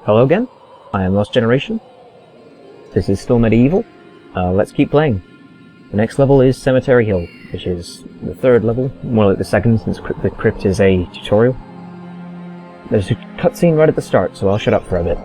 Hello again, I am Lost Generation. This is still MediEvil. Let's keep playing. The next level is Cemetery Hill, which is the third level, more like the second since the crypt is a tutorial. There's a cutscene right at the start, so I'll shut up for a bit.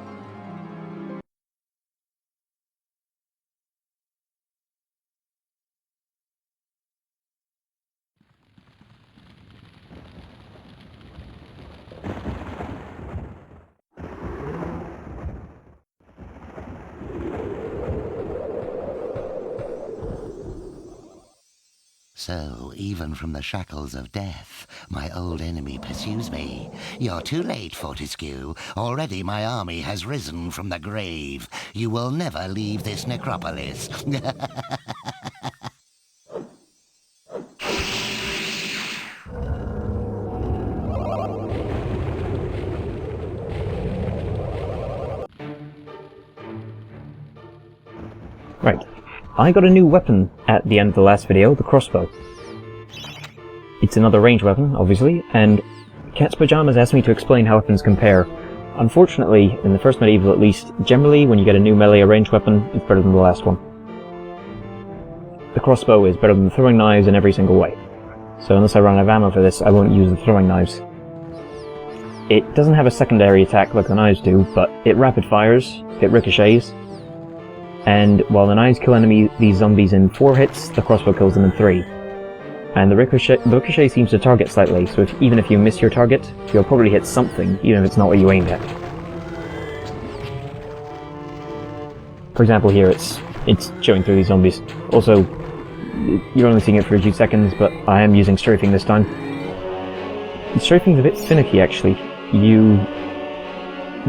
So, even from the shackles of death, my old enemy pursues me. You're too late, Fortescue. Already my army has risen from the grave. You will never leave this necropolis. Right. I got a new weapon at the end of the last video, the crossbow. It's another ranged weapon, obviously, and Cat's Pajamas asked me to explain how weapons compare. Unfortunately, in the first MediEvil at least, generally when you get a new melee or ranged weapon, it's better than the last one. The crossbow is better than the throwing knives in every single way. So unless I run out of ammo for this, I won't use the throwing knives. It doesn't have a secondary attack like the knives do, but it rapid fires, it ricochets, and while the knives kill these zombies in 4 hits, the crossbow kills them in 3. And the ricochet seems to target slightly, so even if you miss your target, you'll probably hit something, even if it's not what you aimed at. For example here, it's showing through these zombies. Also, you're only seeing it for a few seconds, but I am using strafing this time. Strafing's a bit finicky actually.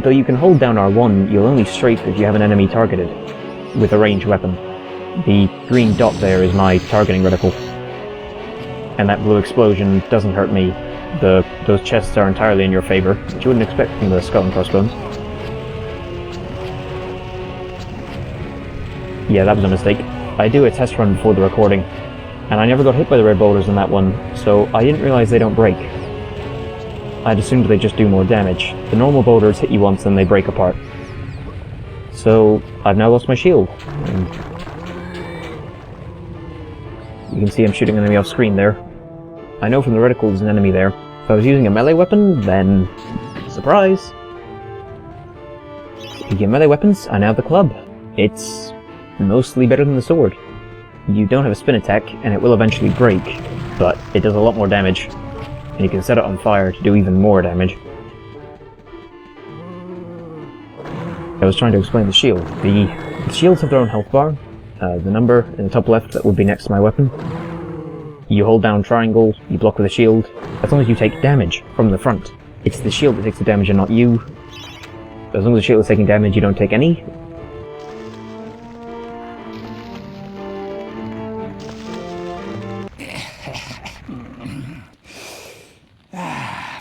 Though you can hold down R1, you'll only strafe if you have an enemy targeted with a ranged weapon. The green dot there is my targeting reticle. And that blue explosion doesn't hurt me. Those chests are entirely in your favor, which you wouldn't expect from the skull and crossbones. Yeah, that was a mistake. I do a test run before the recording, and I never got hit by the red boulders in that one, so I didn't realize they don't break. I'd assumed they just do more damage. The normal boulders hit you once and they break apart. So, I've now lost my shield. And you can see I'm shooting an enemy off screen there. I know from the reticle there's an enemy there. If I was using a melee weapon, then... surprise! Speaking of melee weapons, I now have the club. It's mostly better than the sword. You don't have a spin attack, and it will eventually break, but it does a lot more damage, and you can set it on fire to do even more damage. I was trying to explain the shield. The shields have their own health bar. The number in the top left that would be next to my weapon. You hold down triangle, you block with a shield, as long as you take damage from the front. It's the shield that takes the damage and not you. As long as the shield is taking damage, you don't take any.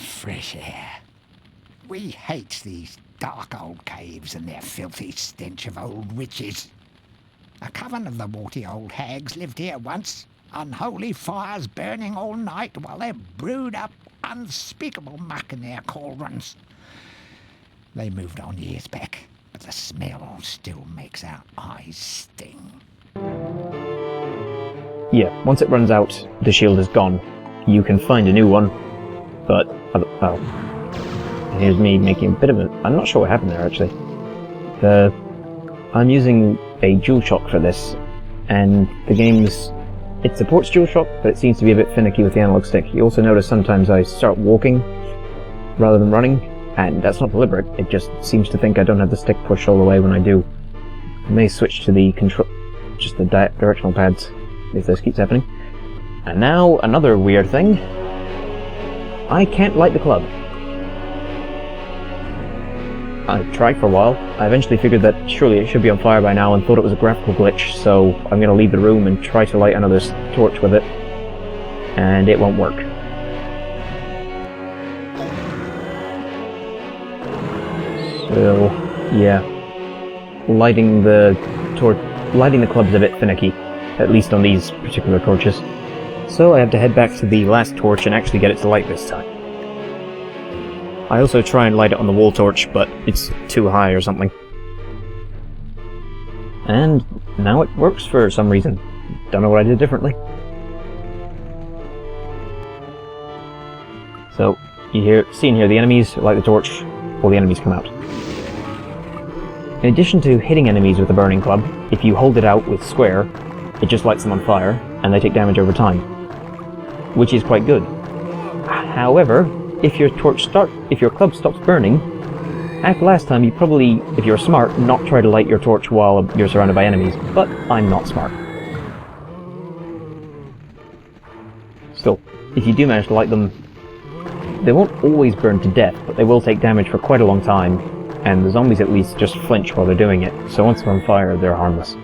Fresh air. We hate these dark old caves and their filthy stench of old witches. A coven of the warty old hags lived here once, unholy fires burning all night while they brewed up unspeakable muck in their cauldrons. They moved on years back, but the smell still makes our eyes sting. Yeah, once it runs out, the shield is gone. You can find a new one, but... oh. Here's me making a bit of a... I'm not sure what happened there, actually. I'm using a DualShock for this, and the game's... it supports DualShock, but it seems to be a bit finicky with the analog stick. You also notice sometimes I start walking rather than running, and that's not deliberate, it just seems to think I don't have the stick pushed all the way when I do. I may switch to the control... just the directional pads, if this keeps happening. And now, another weird thing. I can't light the club. I tried for a while. I eventually figured that surely it should be on fire by now and thought it was a graphical glitch, so I'm going to leave the room and try to light another torch with it. And it won't work. So, yeah. Lighting the club is a bit finicky, at least on these particular torches. So I have to head back to the last torch and actually get it to light this time. I also try and light it on the wall torch, but it's too high or something. And now it works for some reason. Don't know what I did differently. So, see in here the enemies, light the torch, all the enemies come out. In addition to hitting enemies with the burning club, if you hold it out with square, it just lights them on fire, and they take damage over time. Which is quite good. However, if your club stops burning, after last time you probably, if you're smart, not try to light your torch while you're surrounded by enemies, but I'm not smart. Still, if you do manage to light them, they won't always burn to death, but they will take damage for quite a long time, and the zombies at least just flinch while they're doing it, so once they're on fire, they're harmless.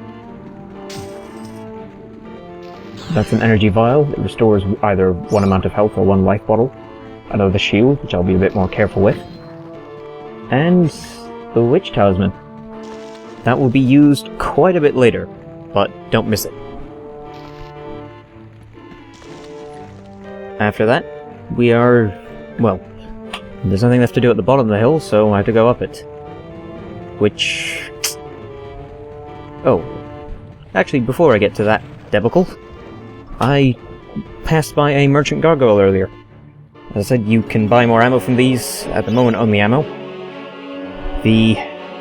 That's an energy vial. It restores either one amount of health or one life bottle. Another shield, which I'll be a bit more careful with. And the witch talisman. That will be used quite a bit later, but don't miss it. After that, we are... well, there's nothing left to do at the bottom of the hill, so I have to go up it. Which... oh. Actually, before I get to that debacle, I passed by a merchant gargoyle earlier. As I said, you can buy more ammo from these. At the moment, only ammo.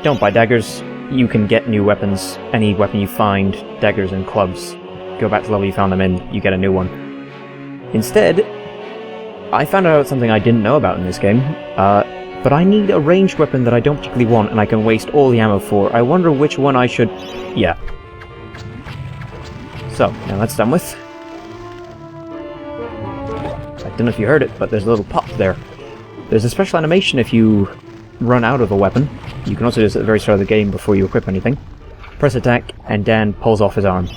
Don't buy daggers. You can get new weapons. Any weapon you find, daggers and clubs. Go back to the level you found them in, you get a new one. Instead, I found out something I didn't know about in this game. But I need a ranged weapon that I don't particularly want and I can waste all the ammo for. I wonder which one I should... yeah. So, now that's done with. I don't know if you heard it, but there's a little pop there. There's a special animation if you run out of a weapon. You can also do this at the very start of the game before you equip anything. Press attack, and Dan pulls off his arm.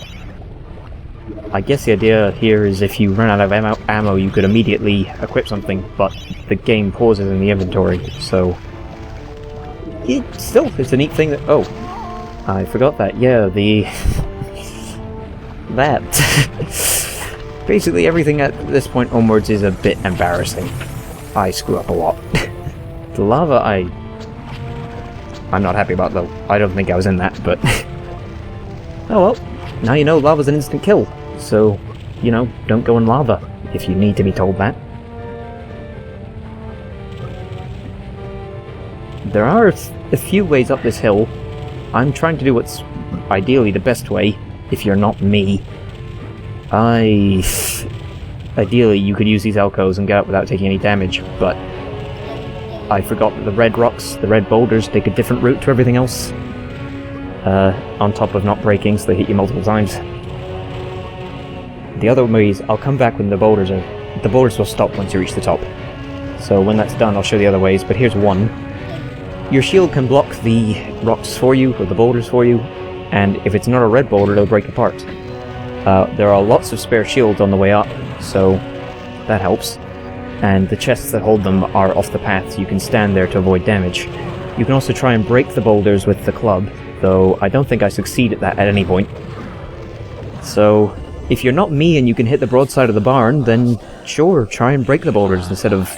I guess the idea here is if you run out of ammo you could immediately equip something, but the game pauses in the inventory, so... it's a neat thing that... oh, I forgot that. Yeah, that... Basically everything at this point onwards is a bit embarrassing. I screw up a lot. The lava I'm not happy about though. I don't think I was in that, but... oh well, now you know lava's an instant kill. So, you know, don't go in lava if you need to be told that. There are a few ways up this hill. I'm trying to do what's ideally the best way, if you're not me. Ideally, you could use these alcoves and get up without taking any damage, but I forgot that the red rocks, the red boulders, take a different route to everything else. On top of not breaking, so they hit you multiple times. The other ways, I'll come back when the boulders will stop once you reach the top. So when that's done, I'll show the other ways, but here's one. Your shield can block the rocks for you, or the boulders for you, and if it's not a red boulder, it'll break apart. There are lots of spare shields on the way up, so that helps. And the chests that hold them are off the path, so you can stand there to avoid damage. You can also try and break the boulders with the club, though I don't think I succeed at that at any point. So, if you're not me and you can hit the broadside of the barn, then sure, try and break the boulders instead of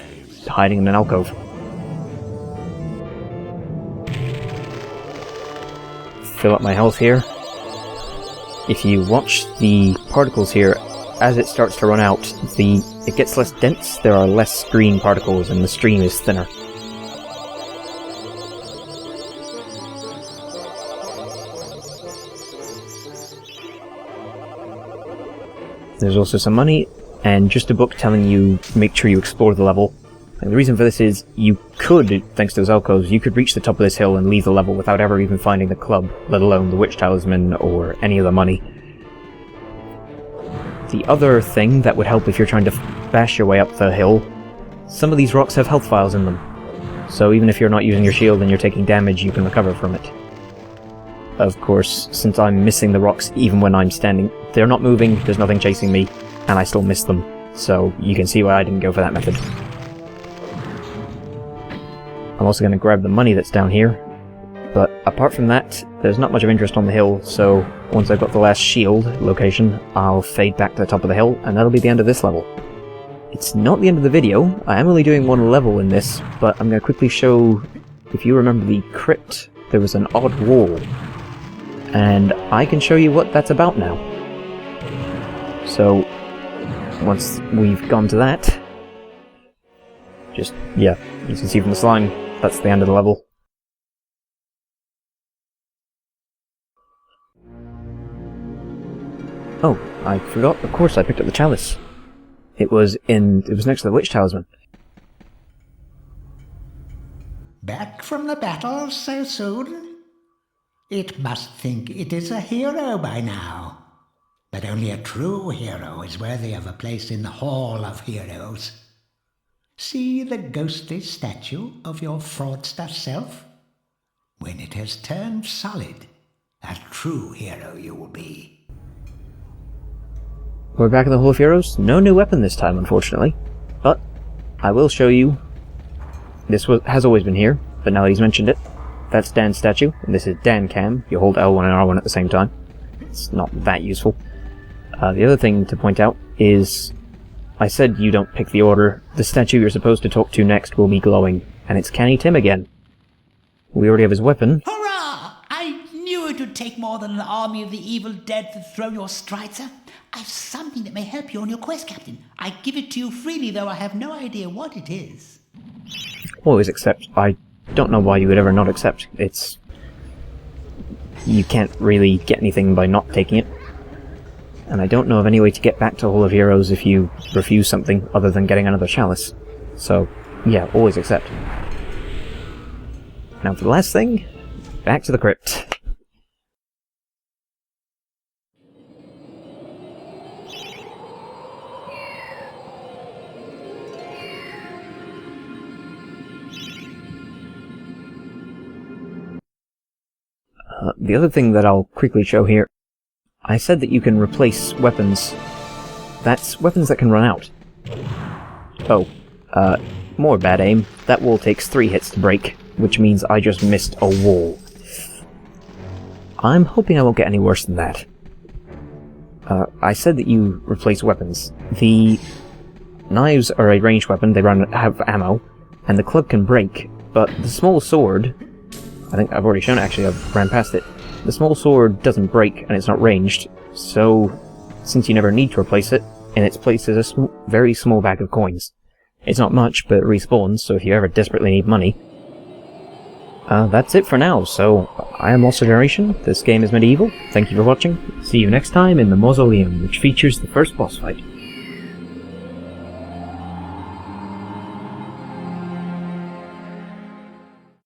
hiding in an alcove. Fill up my health here. If you watch the particles here, as it starts to run out, it gets less dense, there are less green particles, and the stream is thinner. There's also some money, and just a book telling you make sure you explore the level. And the reason for this is, you could, thanks to those alcoves, you could reach the top of this hill and leave the level without ever even finding the club, let alone the witch talisman or any of the money. The other thing that would help if you're trying to bash your way up the hill, some of these rocks have health vials in them. So even if you're not using your shield and you're taking damage, you can recover from it. Of course, since I'm missing the rocks even when I'm standing, they're not moving, there's nothing chasing me, and I still miss them. So you can see why I didn't go for that method. I'm also going to grab the money that's down here, but apart from that, there's not much of interest on the hill, so once I've got the last shield location, I'll fade back to the top of the hill, and that'll be the end of this level. It's not the end of the video. I am only doing one level in this, but I'm going to quickly show, if you remember the crypt, there was an odd wall. And I can show you what that's about now. So, once we've gone to that, just, yeah, you can see from the slime, that's the end of the level. Oh, I forgot, of course I picked up the chalice. It was next to the witch talisman. Back from the battle so soon? It must think it is a hero by now. But only a true hero is worthy of a place in the Hall of Heroes. See the ghostly statue of your fraudster self? When it has turned solid, a true hero you will be. We're back in the Hall of Heroes. No new weapon this time, unfortunately. But I will show you. This has always been here, but now that he's mentioned it. That's Dan's statue, and this is Dan Cam. You hold L1 and R1 at the same time. It's not that useful. The other thing to point out is, I said you don't pick the order. The statue you're supposed to talk to next will be glowing, and it's Canny Tim again. We already have his weapon. Hurrah! I knew it would take more than an army of the evil dead to throw your strider. I've something that may help you on your quest, Captain. I give it to you freely, though I have no idea what it is. Always accept. I don't know why you would ever not accept. It's... You can't really get anything by not taking it. And I don't know of any way to get back to Hall of Heroes if you refuse something other than getting another chalice. So, yeah, always accept. Now for the last thing, back to the crypt. The other thing that I'll quickly show here, I said that you can replace weapons. That's weapons that can run out. Oh, more bad aim. That wall takes 3 hits to break, which means I just missed a wall. I'm hoping I won't get any worse than that. I said that you replace weapons. The knives are a ranged weapon, they have ammo, and the club can break, but the small sword... I think I've already shown it, actually, I've ran past it. The small sword doesn't break, and it's not ranged, so since you never need to replace it, in its place is a very small bag of coins. It's not much, but it respawns, so if you ever desperately need money. That's it for now, so I am Lost Generation, this game is MediEvil, thank you for watching, see you next time in the Mausoleum, which features the first boss fight.